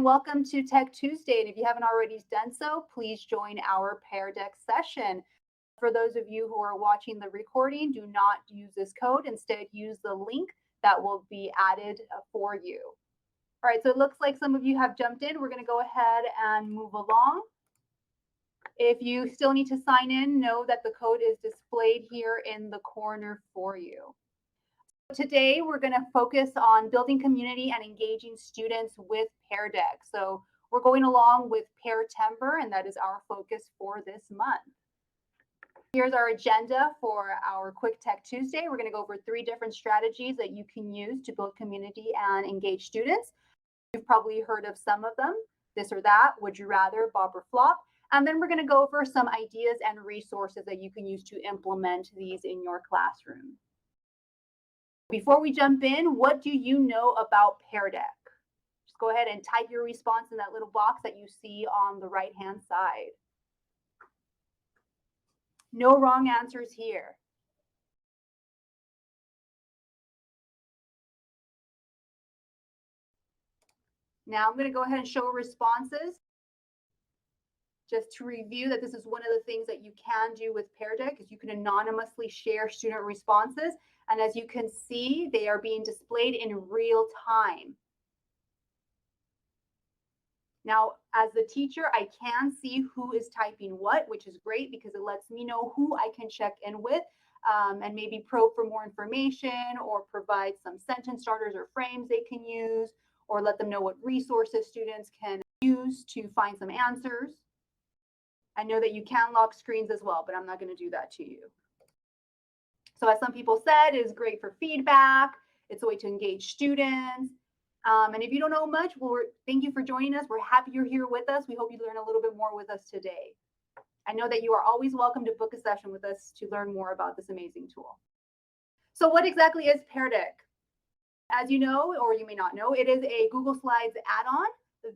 welcome to Tech Tuesday. And if you haven't already done so, please join our Pear Deck session. For those of you who are watching the recording, do not use this code. Instead, use the link that will be added for you. All right, so it looks like some of you have jumped in. We're going to go ahead and move along. If you still need to sign in, know that the code is displayed here in the corner for you. Today, we're going to focus on building community and engaging students with Pear Deck. So we're going along with Pear Timber, and that is our focus for this month. Here's our agenda for our Quick Tech Tuesday. We're going to go over 3 different strategies that you can use to build community and engage students. You've probably heard of some of them, this or that, would you rather, bob or flop. And then we're going to go over some ideas and resources that you can use to implement these in your classroom. Before we jump in, what do you know about Pear Deck? Just go ahead and type your response in that little box that you see on the right-hand side. No wrong answers here. Now I'm going to go ahead and show responses. Just to review that this is one of the things that you can do with Pear Deck is you can anonymously share student responses. And as you can see, they are being displayed in real time. Now, as the teacher, I can see who is typing what, which is great because it lets me know who I can check in with and maybe probe for more information or provide some sentence starters or frames they can use or let them know what resources students can use to find some answers. I know that you can lock screens as well, but I'm not going to do that to you. So as some people said, it is great for feedback. It's a way to engage students. And if you don't know much, thank you for joining us. We're happy you're here with us. We hope you learn a little bit more with us today. I know that you are always welcome to book a session with us to learn more about this amazing tool. So what exactly is Pear Deck? As you know, or you may not know, it is a Google Slides add-on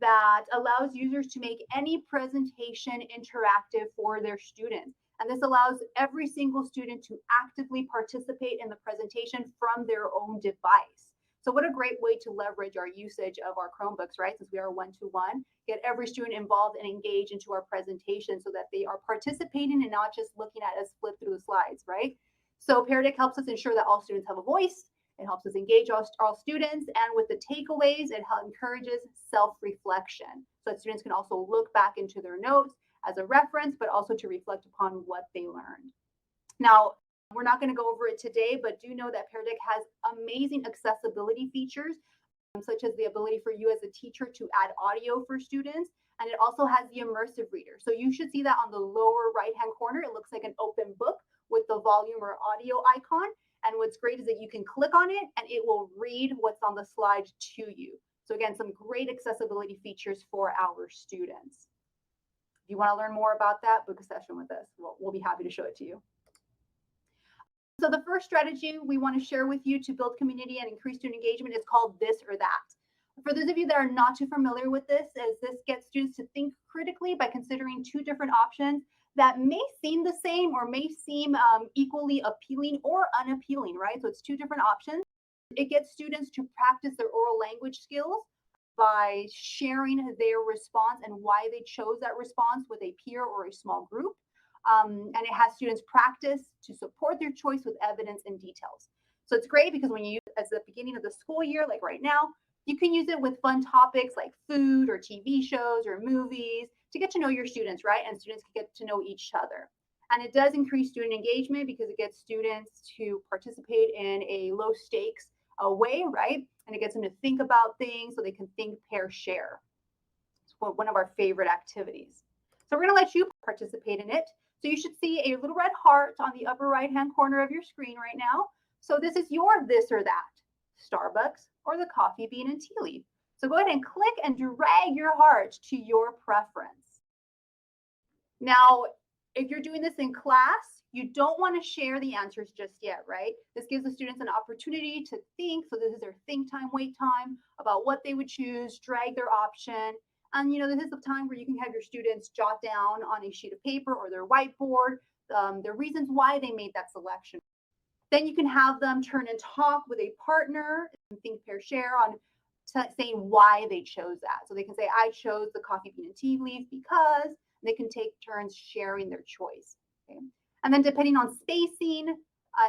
that allows users to make any presentation interactive for their students. And this allows every single student to actively participate in the presentation from their own device. So what a great way to leverage our usage of our Chromebooks, right? Since we are one-to-one, get every student involved and engaged into our presentation so that they are participating and not just looking at us flip through the slides, right? So Pear Deck helps us ensure that all students have a voice. It helps us engage all students, and with the takeaways, it encourages self-reflection so that students can also look back into their notes as a reference, but also to reflect upon what they learned. Now, we're not going to go over it today, but do know that Pear Deck has amazing accessibility features, such as the ability for you as a teacher to add audio for students, and it also has the immersive reader. So you should see that on the lower right-hand corner. It looks like an open book with the volume or audio icon. And what's great is that you can click on it and it will read what's on the slide to you. So again, some great accessibility features for our students. If you want to learn more about that, book a session with us. We'll be happy to show it to you. So the first strategy we want to share with you to build community and increase student engagement is called this or that. For those of you that are not too familiar with this, this gets students to think critically by considering 2 different options that may seem the same or may seem equally appealing or unappealing, right? So it's 2 different options. It gets students to practice their oral language skills by sharing their response and why they chose that response with a peer or a small group. And it has students practice to support their choice with evidence and details. So it's great because when you use it at the beginning of the school year, like right now, you can use it with fun topics like food or TV shows or movies to get to know your students, right? And students can get to know each other. And it does increase student engagement because it gets students to participate in a low stakes way, right? And it gets them to think about things so they can think, pair, share. It's one of our favorite activities. So we're going to let you participate in it. So you should see a little red heart on the upper right-hand corner of your screen right now. So this is your this or that, Starbucks or the coffee bean and tea leaf. So go ahead and click and drag your heart to your preference. Now, if you're doing this in class, you don't want to share the answers just yet, right? This gives the students an opportunity to think. So this is their think time, wait time about what they would choose, drag their option. And, this is the time where you can have your students jot down on a sheet of paper or their whiteboard the reasons why they made that selection. Then you can have them turn and talk with a partner and think, pair, share on saying why they chose that. So they can say, I chose the coffee bean and tea leaf because they can take turns sharing their choice. Okay? And then depending on spacing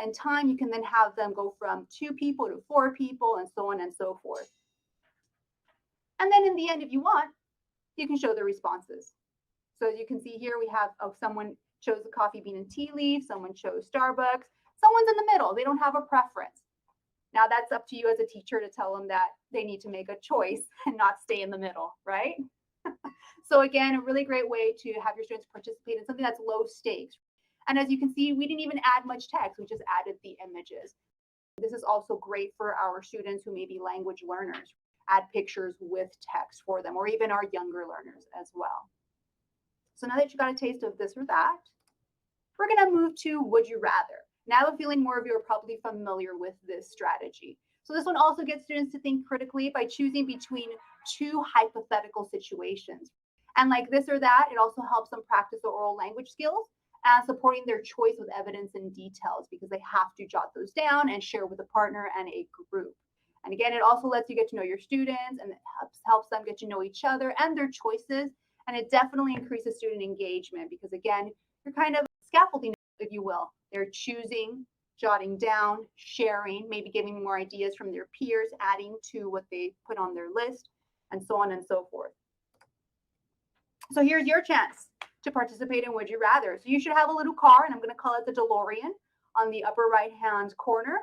and time, you can then have them go from 2 people to 4 people and so on and so forth. And then in the end, if you want, you can show the responses. So as you can see here, we have someone chose the coffee bean and tea leaf, someone chose Starbucks, someone's in the middle. They don't have a preference. Now that's up to you as a teacher to tell them that they need to make a choice and not stay in the middle, right? So again, a really great way to have your students participate in something that's low stakes. And as you can see, we didn't even add much text, we just added the images. This is also great for our students who may be language learners. Add pictures with text for them, or even our younger learners as well. So now that you got a taste of this or that, we're going to move to would you rather. Now I have a feeling more of you are probably familiar with this strategy. So this one also gets students to think critically by choosing between 2 hypothetical situations. And like this or that, it also helps them practice their oral language skills and supporting their choice with evidence and details, because they have to jot those down and share with a partner and a group. And again, it also lets you get to know your students, and it helps them get to know each other and their choices. And it definitely increases student engagement because, again, you're kind of scaffolding, if you will. They're choosing, jotting down, sharing, maybe giving more ideas from their peers, adding to what they put on their list, and so on and so forth. So here's your chance to participate in Would You Rather. So you should have a little car, and I'm going to call it the DeLorean, on the upper right-hand corner.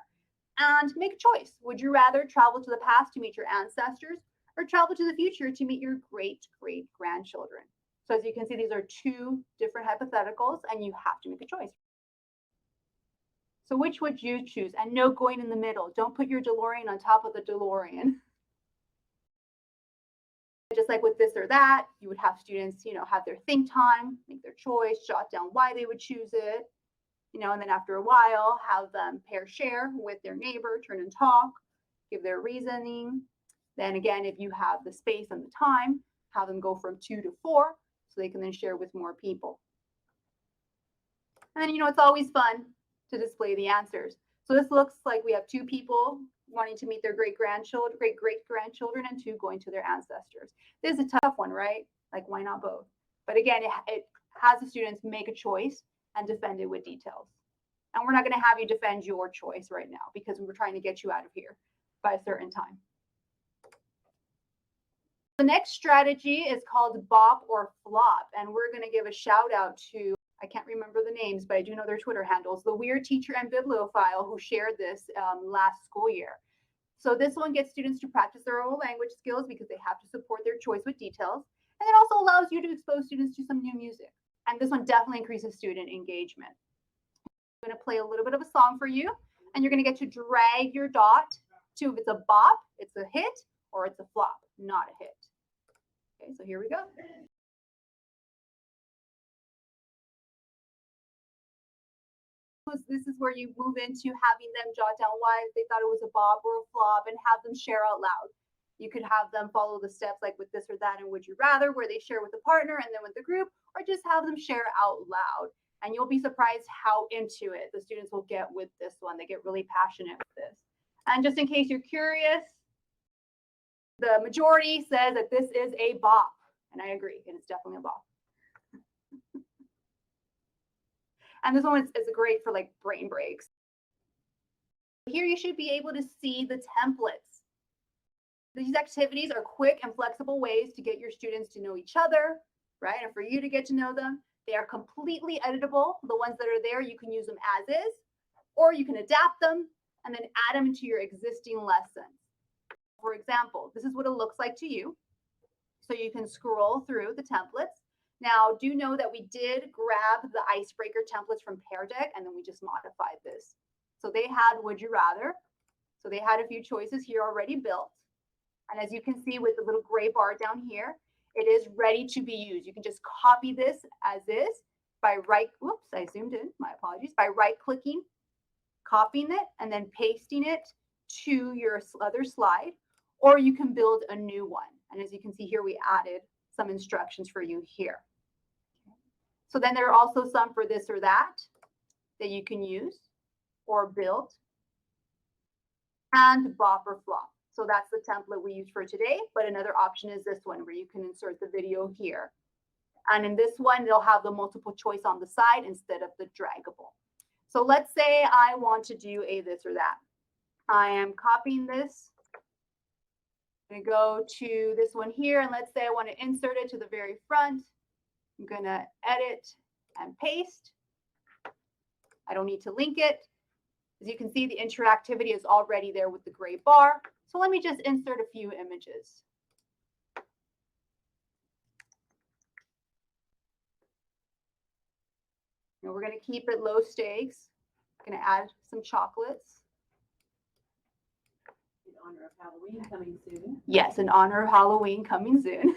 And make a choice. Would you rather travel to the past to meet your ancestors or travel to the future to meet your great-great-grandchildren? So as you can see, these are 2 different hypotheticals, and you have to make a choice. So which would you choose? And no going in the middle. Don't put your DeLorean on top of the DeLorean. Just like with this or that, you would have students, have their think time, make their choice, jot down why they would choose it. And then after a while, have them pair share with their neighbor, turn and talk, give their reasoning. Then again, if you have the space and the time, have them go from 2 to 4 so they can then share with more people. And then, it's always fun to display the answers. So this looks like we have 2 people wanting to meet their great-great-grandchildren and 2 going to their ancestors. This is a tough one, right? Like, why not both? But again, it has the students make a choice and defend it with details. And we're not going to have you defend your choice right now because we're trying to get you out of here by a certain time. The next strategy is called bop or flop. And we're going to give a shout out to, I can't remember the names, but I do know their Twitter handles, the Weird Teacher and Bibliophile, who shared this last school year. So this one gets students to practice their oral language skills because they have to support their choice with details. And it also allows you to expose students to some new music. And this one definitely increases student engagement. I'm going to play a little bit of a song for you, and you're going to get to drag your dot to if it's a bop, it's a hit, or it's a flop, not a hit. Okay, so here we go. This is where you move into having them jot down why they thought it was a bop or a flop and have them share out loud. You could have them follow the steps like with this or that and Would You Rather, where they share with the partner and then with the group, or just have them share out loud. And you'll be surprised how into it the students will get with this one. They get really passionate with this. And just in case you're curious, the majority says that this is a bop. And I agree, it is definitely a bop. And this one is great for like brain breaks. Here you should be able to see the templates. These activities are quick and flexible ways to get your students to know each other, right? And for you to get to know them. They are completely editable. The ones that are there, you can use them as is, or you can adapt them and then add them into your existing lessons. For example, this is what it looks like to you. So you can scroll through the templates. Now, do know that we did grab the icebreaker templates from Pear Deck, and then we just modified this. So they had Would You Rather. So they had a few choices here already built. And as you can see with the little gray bar down here, it is ready to be used. You can just copy this as is by I zoomed in, my apologies, by right-clicking, copying it, and then pasting it to your other slide, or you can build a new one. And as you can see here, we added some instructions for you here. So then there are also some for this or that you can use or build, and bop or flop. So that's the template we use for today. But another option is this one where you can insert the video here. And in this one, they'll have the multiple choice on the side instead of the draggable. So let's say I want to do a this or that. I am copying this. I'm going to go to this one here, and let's say I want to insert it to the very front. I'm going to edit and paste. I don't need to link it. As you can see, the interactivity is already there with the gray bar. So let me just insert a few images. And we're going to keep it low stakes. I'm going to add some chocolates. In honor of Halloween coming soon. Yes, in honor of Halloween coming soon.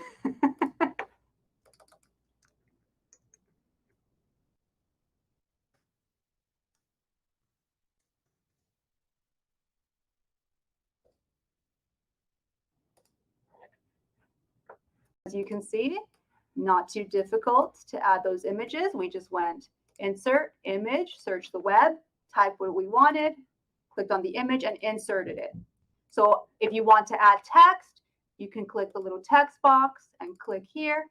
As you can see, not too difficult to add those images. We just went insert, image, search the web, type what we wanted, clicked on the image and inserted it. So if you want to add text, you can click the little text box and click here.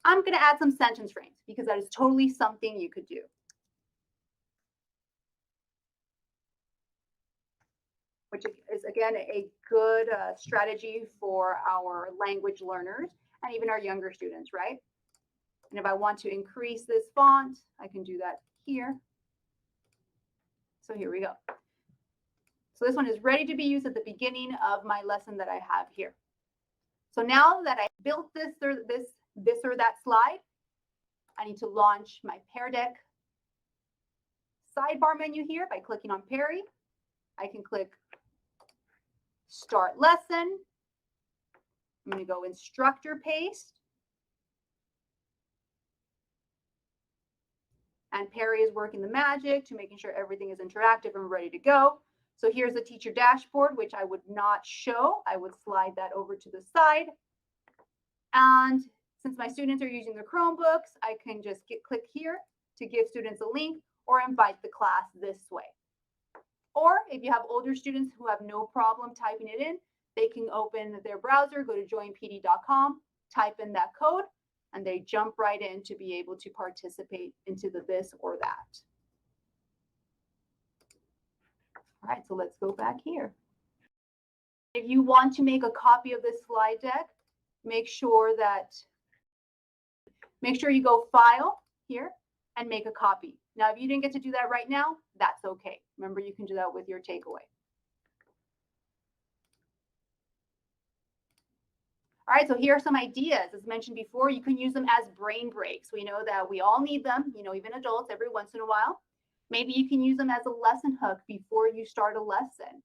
I'm going to add some sentence frames because that is totally something you could do. Which is, again, a good strategy for our language learners and even our younger students, right? And if I want to increase this font, I can do that here. So here we go. So this one is ready to be used at the beginning of my lesson that I have here. So now that I built this or that slide, I need to launch my Pear Deck sidebar menu here by clicking on Perry. I can click Start Lesson. I'm going to go Instructor Paste. And Perry is working the magic to making sure everything is interactive and ready to go. So here's the teacher dashboard, which I would not show. I would slide that over to the side. And since my students are using their Chromebooks, I can just click here to give students a link or invite the class this way. Or if you have older students who have no problem typing it in, they can open their browser, go to joinpd.com, type in that code, and they jump right in to be able to participate into the this or that. All right, so let's go back here. If you want to make a copy of this slide deck, make sure you go File here and make a copy. Now, if you didn't get to do that right now, that's okay. Remember, you can do that with your takeaway. All right, so here are some ideas. As mentioned before, you can use them as brain breaks. We know that we all need them, even adults every once in a while. Maybe you can use them as a lesson hook before you start a lesson.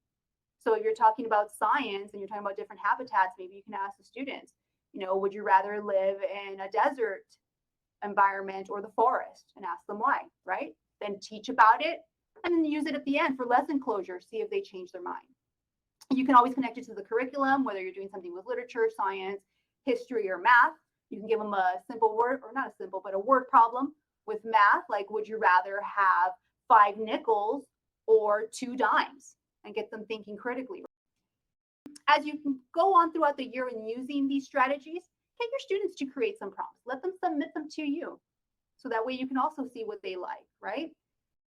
So if you're talking about science and you're talking about different habitats, maybe you can ask the students, would you rather live in a desert environment or the forest, and ask them why, right? Then teach about it and then use it at the end for lesson closure, see if they change their mind. You can always connect it to the curriculum, whether you're doing something with literature, science, history, or math. You can give them a simple word, or not a simple, but a word problem with math, like would you rather have 5 nickels or 2 dimes, and get them thinking critically. As you can go on throughout the year and using these strategies, get your students to create some prompts. Let them submit them to you. So that way you can also see what they like, right?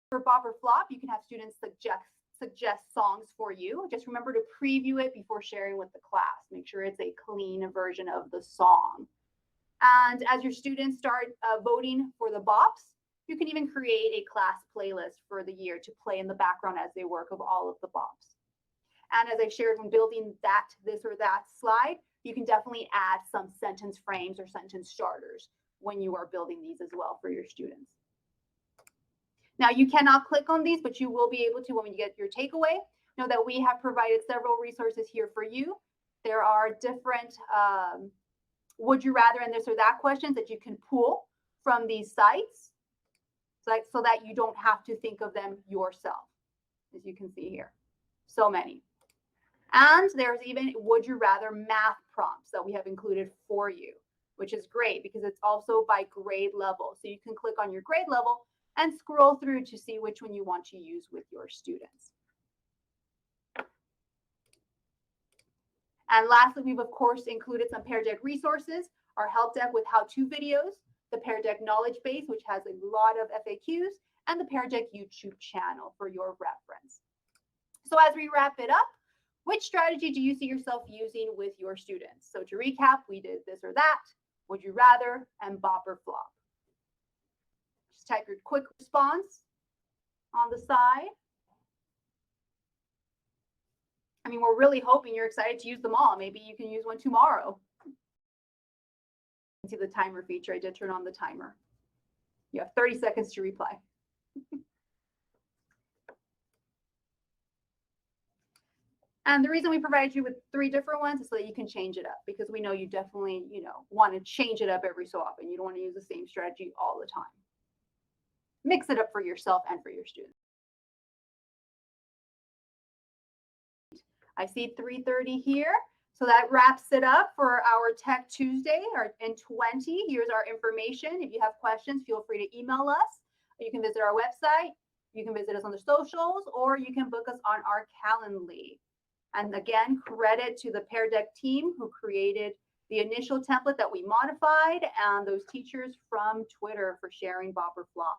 For Bop or Flop, you can have students suggest songs for you. Just remember to preview it before sharing with the class. Make sure it's a clean version of the song. And as your students start voting for the bops, you can even create a class playlist for the year to play in the background as they work of all of the bops. And as I shared when building that, this or that slide, you can definitely add some sentence frames or sentence starters when you are building these as well for your students. Now, you cannot click on these, but you will be able to when you get your takeaway. Know that we have provided several resources here for you. There are different would you rather and this or that questions that you can pull from these sites so that you don't have to think of them yourself, as you can see here. So many. And there's even would you rather math prompts that we have included for you, which is great because it's also by grade level. So you can click on your grade level and scroll through to see which one you want to use with your students. And lastly, we've of course included some Pear Deck resources, our help deck with how-to videos, the Pear Deck knowledge base, which has a lot of FAQs, and the Pear Deck YouTube channel for your reference. So as we wrap it up, which strategy do you see yourself using with your students? So to recap, we did this or that, would you rather, and bop or flop. Just type your quick response on the side. I mean, we're really hoping you're excited to use them all. Maybe you can use one tomorrow. See the timer feature. I did turn on the timer. You have 30 seconds to reply. And the reason we provided you with 3 different ones is so that you can change it up, because we know you definitely, want to change it up every so often. You don't want to use the same strategy all the time. Mix it up for yourself and for your students. I see 3:30 here. So that wraps it up for our Tech Tuesday in 20. Here's our information. If you have questions, feel free to email us. You can visit our website. You can visit us on the socials, or you can book us on our Calendly. And again, credit to the Pear Deck team who created the initial template that we modified, and those teachers from Twitter for sharing Bop or Flop.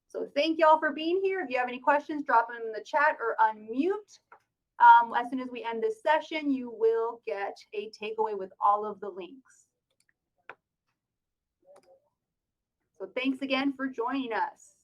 So thank y'all for being here. If you have any questions, drop them in the chat or unmute. As soon as we end this session, you will get a takeaway with all of the links. So thanks again for joining us.